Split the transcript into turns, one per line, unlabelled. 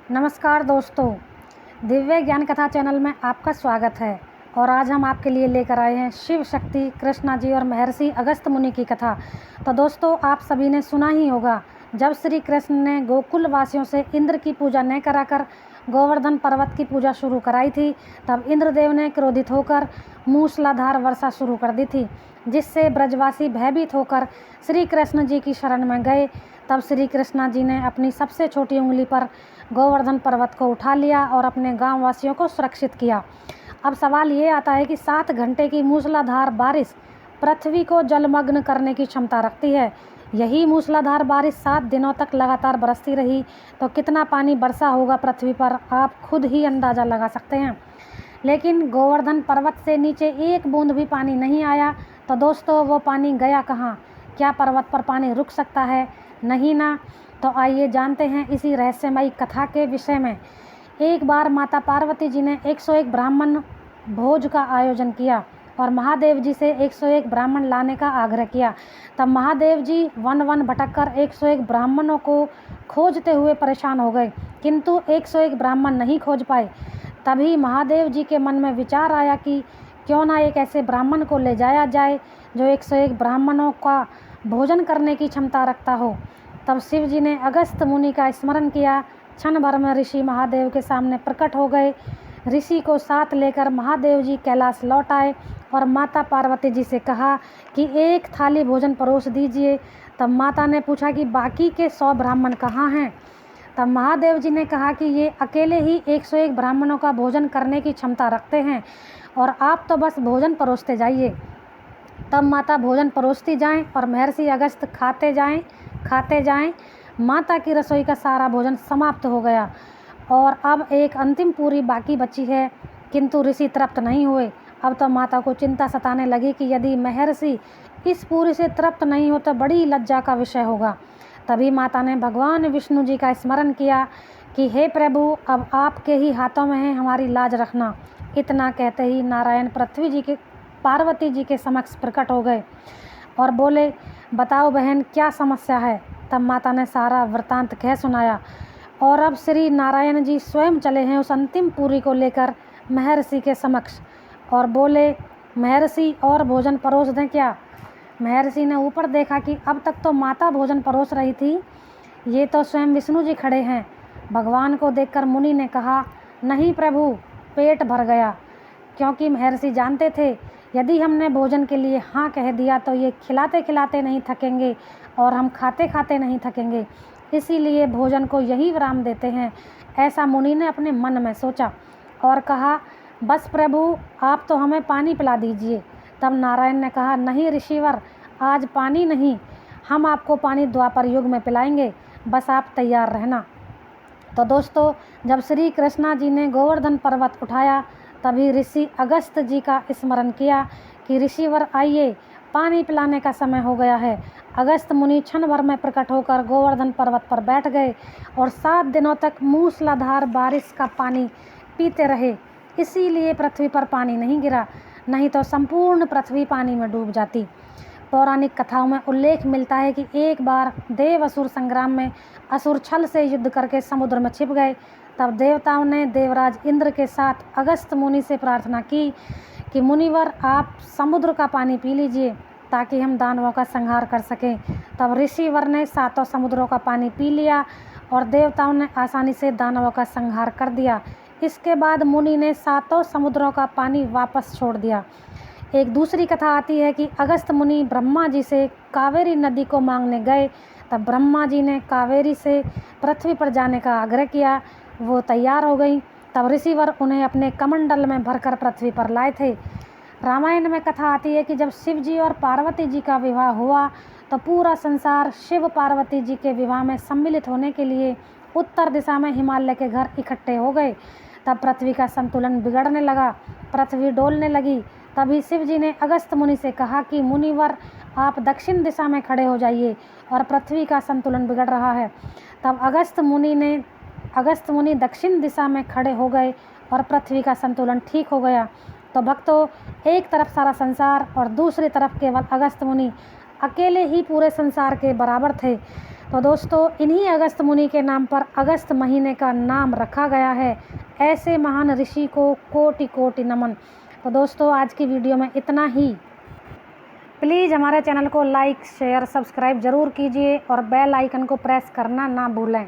नमस्कार दोस्तों, दिव्य ज्ञान कथा चैनल में आपका स्वागत है। और आज हम आपके लिए लेकर आए हैं शिव शक्ति कृष्णा जी और महर्षि अगस्त मुनि की कथा। तो दोस्तों, आप सभी ने सुना ही होगा, जब श्री कृष्ण ने गोकुल वासियों से इंद्र की पूजा न कराकर गोवर्धन पर्वत की पूजा शुरू कराई थी, तब इंद्रदेव ने क्रोधित होकर मूसलाधार वर्षा शुरू कर दी थी, जिससे ब्रजवासी भयभीत होकर श्री कृष्ण जी की शरण में गए। तब श्री कृष्णा जी ने अपनी सबसे छोटी उंगली पर गोवर्धन पर्वत को उठा लिया और अपने गांव वासियों को सुरक्षित किया। अब सवाल ये आता है कि 7 घंटे की मूसलाधार बारिश पृथ्वी को जलमग्न करने की क्षमता रखती है। यही मूसलाधार बारिश 7 दिनों तक लगातार बरसती रही तो कितना पानी बरसा होगा पृथ्वी पर, आप खुद ही अंदाज़ा लगा सकते हैं। लेकिन गोवर्धन पर्वत से नीचे एक बूंद भी पानी नहीं आया। तो दोस्तों, वो पानी गया कहाँ? क्या पर्वत पर पानी रुक सकता है? नहीं ना। तो आइए जानते हैं इसी रहस्यमयी कथा के विषय में। एक बार माता पार्वती जी ने 101 ब्राह्मण भोज का आयोजन किया और महादेव जी से 101 ब्राह्मण लाने का आग्रह किया। तब महादेव जी वन वन भटककर 101 ब्राह्मणों को खोजते हुए परेशान हो गए, किंतु 101 ब्राह्मण नहीं खोज पाए। तभी महादेव जी के मन में विचार आया कि क्यों ना एक ऐसे ब्राह्मण को ले जाया जाए जो 101 ब्राह्मणों का भोजन करने की क्षमता रखता हो। तब शिव जी ने अगस्त मुनि का स्मरण किया। क्षण भर में ऋषि महादेव के सामने प्रकट हो गए। ऋषि को साथ लेकर महादेव जी कैलाश लौट आए और माता पार्वती जी से कहा कि एक थाली भोजन परोस दीजिए। तब माता ने पूछा कि बाकी के 100 ब्राह्मण कहाँ हैं? तब महादेव जी ने कहा कि ये अकेले ही 101 ब्राह्मणों का भोजन करने की क्षमता रखते हैं और आप तो बस भोजन परोसते जाइए। तब माता भोजन परोसती जाएं और महर्षि अगस्त खाते जाएं। माता की रसोई का सारा भोजन समाप्त हो गया और अब एक अंतिम पूरी बाकी बची है, किंतु ऋषि तृप्त नहीं हुए। अब तो माता को चिंता सताने लगी कि यदि महर्षि इस पूरी से तृप्त नहीं हो तो बड़ी लज्जा का विषय होगा। तभी माता ने भगवान विष्णु जी का स्मरण किया कि हे प्रभु, अब आपके ही हाथों में है, हमारी लाज रखना। इतना कहते ही नारायण पार्वती जी के समक्ष प्रकट हो गए और बोले, बताओ बहन, क्या समस्या है? तब माता ने सारा वृतांत कह सुनाया और अब श्री नारायण जी स्वयं चले हैं उस अंतिम पूरी को लेकर महर्षि के समक्ष और बोले, महर्षि और भोजन परोस दें क्या? महर्षि ने ऊपर देखा कि अब तक तो माता भोजन परोस रही थी, ये तो स्वयं विष्णु जी खड़े हैं। भगवान को देखकर मुनि ने कहा, नहीं प्रभु, पेट भर गया। क्योंकि महर्षि जानते थे यदि हमने भोजन के लिए हाँ कह दिया तो ये खिलाते खिलाते नहीं थकेंगे और हम खाते खाते नहीं थकेंगे, इसीलिए भोजन को यही विराम देते हैं। ऐसा मुनि ने अपने मन में सोचा और कहा, बस प्रभु, आप तो हमें पानी पिला दीजिए। तब नारायण ने कहा, नहीं ऋषिवर, आज पानी नहीं, हम आपको पानी द्वापर युग में पिलाएंगे, बस आप तैयार रहना। तो दोस्तों, जब श्री कृष्णा जी ने गोवर्धन पर्वत उठाया तभी ऋषि अगस्त जी का स्मरण किया कि ऋषिवर आइए, पानी पिलाने का समय हो गया है। अगस्त मुनि क्षण भर में प्रकट होकर गोवर्धन पर्वत पर बैठ गए और 7 दिनों तक मूसलाधार बारिश का पानी पीते रहे। इसीलिए पृथ्वी पर पानी नहीं गिरा, नहीं तो संपूर्ण पृथ्वी पानी में डूब जाती। पौराणिक कथाओं में उल्लेख मिलता है कि एक बार देव असुर संग्राम में असुर छल से युद्ध करके समुद्र में छिप गए। तब देवताओं ने देवराज इंद्र के साथ अगस्त मुनि से प्रार्थना की कि मुनिवर, आप समुद्र का पानी पी लीजिए ताकि हम दानवों का संहार कर सकें। तब ऋषिवर ने 7 समुद्रों का पानी पी लिया और देवताओं ने आसानी से दानवों का संहार कर दिया। इसके बाद मुनि ने 7 समुद्रों का पानी वापस छोड़ दिया। एक दूसरी कथा आती है कि अगस्त मुनि ब्रह्मा जी से कावेरी नदी को मांगने गए। तब ब्रह्मा जी ने कावेरी से पृथ्वी पर जाने का आग्रह किया। वो तैयार हो गई। तब ऋषिवर उन्हें अपने कमंडल में भरकर पृथ्वी पर लाए थे। रामायण में कथा आती है कि जब शिव जी और पार्वती जी का विवाह हुआ तो पूरा संसार शिव पार्वती जी के विवाह में सम्मिलित होने के लिए उत्तर दिशा में हिमालय के घर इकट्ठे हो गए। तब पृथ्वी का संतुलन बिगड़ने लगा, पृथ्वी डोलने लगी। तभी शिव जी ने अगस्त मुनि से कहा कि मुनिवर, आप दक्षिण दिशा में खड़े हो जाइए और पृथ्वी का संतुलन बिगड़ रहा है। तब अगस्त मुनि दक्षिण दिशा में खड़े हो गए और पृथ्वी का संतुलन ठीक हो गया। तो भक्तों, एक तरफ सारा संसार और दूसरी तरफ केवल अगस्त मुनि अकेले ही पूरे संसार के बराबर थे। तो दोस्तों इन्हीं अगस्त मुनि के नाम पर अगस्त महीने का नाम रखा गया है। ऐसे महान ऋषि को कोटि कोटि नमन। तो दोस्तों आज की वीडियो में इतना ही। प्लीज़ हमारे चैनल को लाइक शेयर सब्सक्राइब ज़रूर कीजिए और बेल आइकन को प्रेस करना ना भूलें।